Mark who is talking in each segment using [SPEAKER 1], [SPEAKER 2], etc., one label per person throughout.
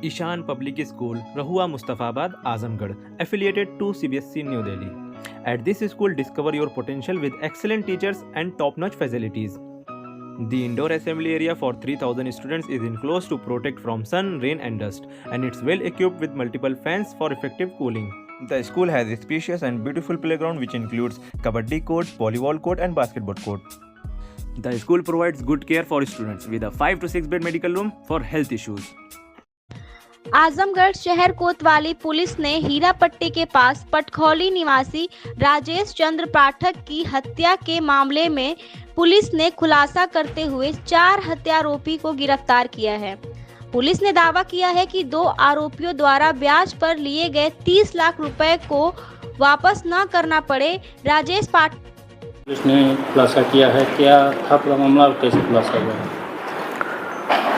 [SPEAKER 1] Ishan Public School, Rahua Mustafabad, Azamgarh, affiliated to CBSE New Delhi. At this school, discover your potential with excellent teachers and top-notch facilities. The indoor assembly area for 3,000 students is enclosed to protect from sun, rain and dust, and it's well equipped with multiple fans for effective cooling. The school has a spacious and beautiful playground which includes kabaddi court, volleyball court and basketball court. The school provides good care for students with a 5 to 6 bed medical room for health issues.
[SPEAKER 2] Azamgarh शहर कोतवाली police ने हीरापट्टी के पास पटखौली निवासी राजेश चंद्र पाठक की हत्या के मामले में पुलिस ने खुलासा करते हुए 4 हत्यारोपी को गिरफ्तार किया है। पुलिस ने दावा किया है कि 2 आरोपियों द्वारा ब्याज पर लिए गए 30 लाख रुपए को वापस न करना पड़े। राजेश पाठक
[SPEAKER 3] पुलिस ने खुलासा किया है, क्या था पूरा मामला और कैसे खुलासा हुआ?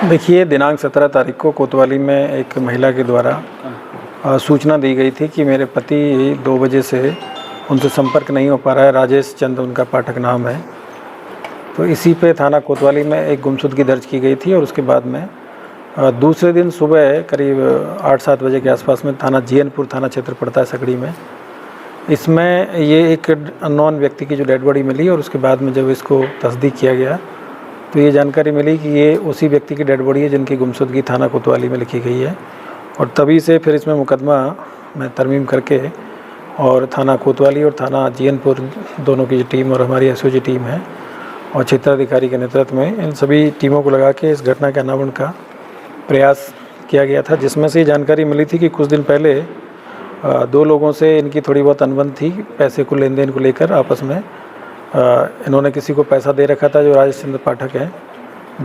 [SPEAKER 4] देखिए, दिनांक 17 तारीख को कोतवाली में एक महिला के द्वारा सूचना दी गई थी कि मेरे पति 2 बजे से उनसे संपर्क नहीं हो पा रहा है। राजेश चंद उनका पाठक नाम है। तो इसी पे थाना कोतवाली में एक गुमशुदगी दर्ज की गई थी और उसके बाद में दूसरे दिन सुबह करीब 8-7 बजे के आसपास में थाना जीएनपुर थाना क्षेत्र पड़ता है सकड़ी में, इसमें ये एक अननोन व्यक्ति की जो डेड बॉडी मिली और उसके बाद में जब इसको तस्दीक किया गया तो ये जानकारी मिली कि ये उसी व्यक्ति की डेड बॉडी है जिनकी गुमशुदगी थाना कोतवाली में लिखी गई है। और तभी से फिर इसमें मुकदमा में तरमीम करके और थाना कोतवाली और थाना जीएनपुर दोनों की टीम और हमारी एसओजी टीम है और क्षेत्राधिकारी के नेतृत्व में इन सभी टीमों को लगा के इस घटना के अनावरण का प्रयास किया गया था, जिसमें से जानकारी मिली थी कि कुछ दिन पहले 2 लोगों से इनकी थोड़ी बहुत अनबन थी पैसे को लेन देन को लेकर। आपस में इन्होंने किसी को पैसा दे रखा था जो राजेश चंद्र पाठक है।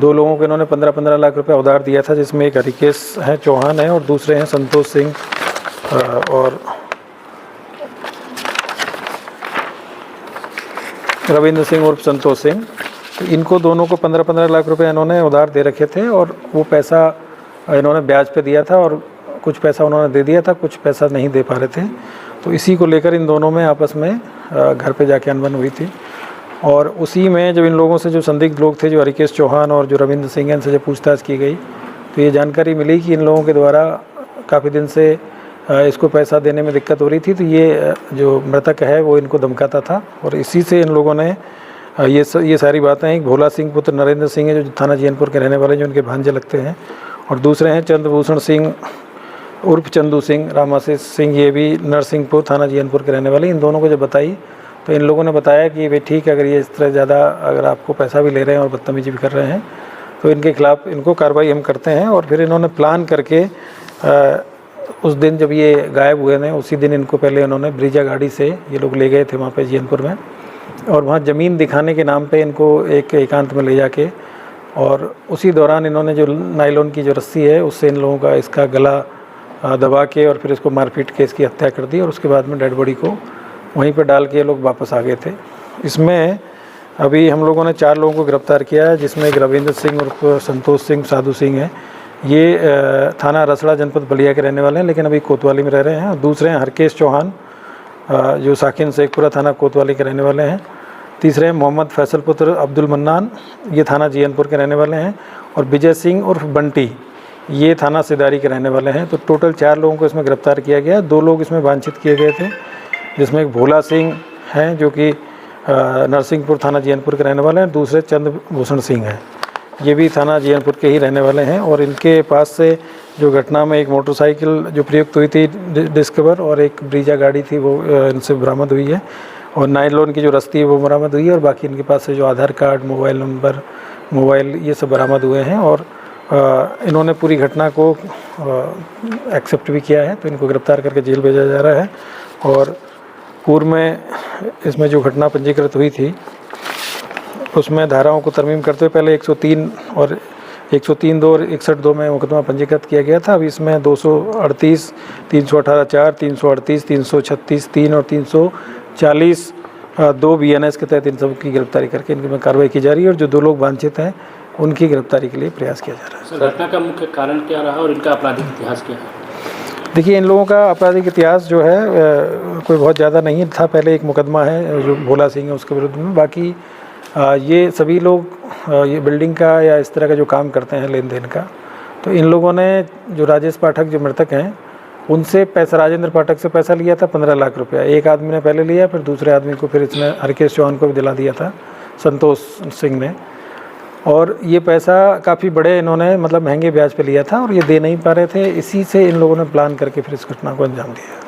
[SPEAKER 4] 2 लोगों को इन्होंने 15-15 लाख रुपए उधार दिया था, जिसमें एक हरिकेश है चौहान है और दूसरे हैं संतोष सिंह और रविंद्र सिंह उर्फ संतोष सिंह। तो इनको दोनों को 15-15 लाख रुपए इन्होंने उधार दे रखे थे और वो पैसा इन्होंने ब्याज पे दिया था और कुछ पैसा उन्होंने दे दिया था, कुछ पैसा नहीं दे पा रहे थे। तो इसी को लेकर इन दोनों में आपस में घर पे जाके अनबन हुई थी और उसी में जब इन लोगों से जो संदिग्ध लोग थे, जो हरिकेश चौहान और जो रविंद्र सिंह, इनसे जब पूछताछ की गई तो ये जानकारी मिली कि इन लोगों के द्वारा काफ़ी दिन से इसको पैसा देने में दिक्कत हो रही थी। तो ये जो मृतक है वो इनको धमकाता था और इसी से इन लोगों ने ये सारी बातें, एक भोला सिंह पुत्र नरेंद्र सिंह है जो थाना जीएनपुर के रहने वाले, जो उनके भांजे लगते हैं, और दूसरे हैं चंद्रभूषण सिंह उर्फ चंदू सिंह, रामाशीष सिंह, ये भी नरसिंहपुर थाना जीएनपुर के रहने वाले। इन दोनों को जब बताई तो इन लोगों ने बताया कि भाई ठीक है, अगर ये इस तरह ज़्यादा अगर आपको पैसा भी ले रहे हैं और बदतमीजी भी कर रहे हैं तो इनके खिलाफ़ इनको कार्रवाई हम करते हैं। और फिर इन्होंने प्लान करके उस दिन जब ये गायब हुए थे उसी दिन इनको पहले इन्होंने ब्रीजा गाड़ी से ये लोग ले गए थे वहाँ पे जीएनपुर में और वहाँ ज़मीन दिखाने के नाम पे इनको एक एकांत में ले जाके और उसी दौरान इन्होंने जो नायलॉन की जो रस्सी है उससे इन लोगों का इसका गला दबा के और फिर इसको मारपीट के इसकी हत्या कर दी और उसके बाद में डेड बॉडी को वहीं पर डाल के लोग वापस आ गए थे। इसमें अभी हम लोगों ने 4 लोगों को गिरफ्तार किया है, जिसमें एक रविंद्र सिंह उर्फ संतोष सिंह साधु सिंह है। ये थाना रसड़ा जनपद बलिया के रहने वाले हैं लेकिन अभी कोतवाली में रह रहे हैं। दूसरे हैं हरकेश चौहान जो साकिन शेखपुरा थाना कोतवाली के रहने वाले हैं। तीसरे हैं मोहम्मद फैसल पुत्र अब्दुल मन्नान, ये थाना जीएनपुर के रहने वाले हैं। और विजय सिंह उर्फ बंटी, ये थाना सिदारी के रहने वाले हैं। तो टोटल 4 लोगों को इसमें गिरफ्तार किया गया। 2 लोग इसमें वांछित किए गए थे, जिसमें एक भोला सिंह हैं जो कि नरसिंहपुर थाना जीएनपुर के रहने वाले हैं। दूसरे चंद्रभूषण सिंह हैं, ये भी थाना जीएनपुर के ही रहने वाले हैं। और इनके पास से जो घटना में एक मोटरसाइकिल जो प्रयुक्त हुई थी डिस्कवर और एक ब्रीजा गाड़ी थी वो इनसे बरामद हुई है और नायलॉन की जो रस्सी है वो बरामद हुई है। और बाकी इनके पास से जो आधार कार्ड, मोबाइल नंबर, मोबाइल, ये सब बरामद हुए हैं और इन्होंने पूरी घटना को एक्सेप्ट भी किया है। तो इनको गिरफ्तार करके जेल भेजा जा रहा है। और पूर्व में इसमें जो घटना पंजीकृत हुई थी उसमें धाराओं को तरमीम करते हुए पहले 103 और 103(2) और 61(2) में मुकदमा पंजीकृत किया गया था। अभी इसमें 238, 318(4), 338, 336, 3 और 340 2 BNS के तहत इन सब की गिरफ्तारी करके इनकी में कार्रवाई की जा रही है। और जो 2 लोग वांछित हैं उनकी गिरफ्तारी के लिए प्रयास किया जा रहा है।
[SPEAKER 3] सर, घटना का मुख्य कारण क्या रहा और इनका आपराधिक इतिहास क्या है?
[SPEAKER 4] देखिए, इन लोगों का आपराधिक इतिहास जो है कोई बहुत ज़्यादा नहीं था। पहले एक मुकदमा है जो भोला सिंह है उसके विरुद्ध में। बाकी ये सभी लोग ये बिल्डिंग का या इस तरह का जो काम करते हैं लेन देन का, तो तो इन लोगों ने जो राजेश पाठक जो मृतक हैं उनसे पैसा, राजेंद्र पाठक से पैसा लिया था 15 लाख रुपया। एक आदमी ने पहले लिया, फिर दूसरे आदमी को फिर इसने हरकेश चौहान को भी दिला दिया था, संतोष सिंह ने। और ये पैसा काफ़ी बड़े इन्होंने मतलब महंगे ब्याज पे लिया था और ये दे नहीं पा रहे थे, इसी से इन लोगों ने प्लान करके फिर इस घटना को अंजाम दिया।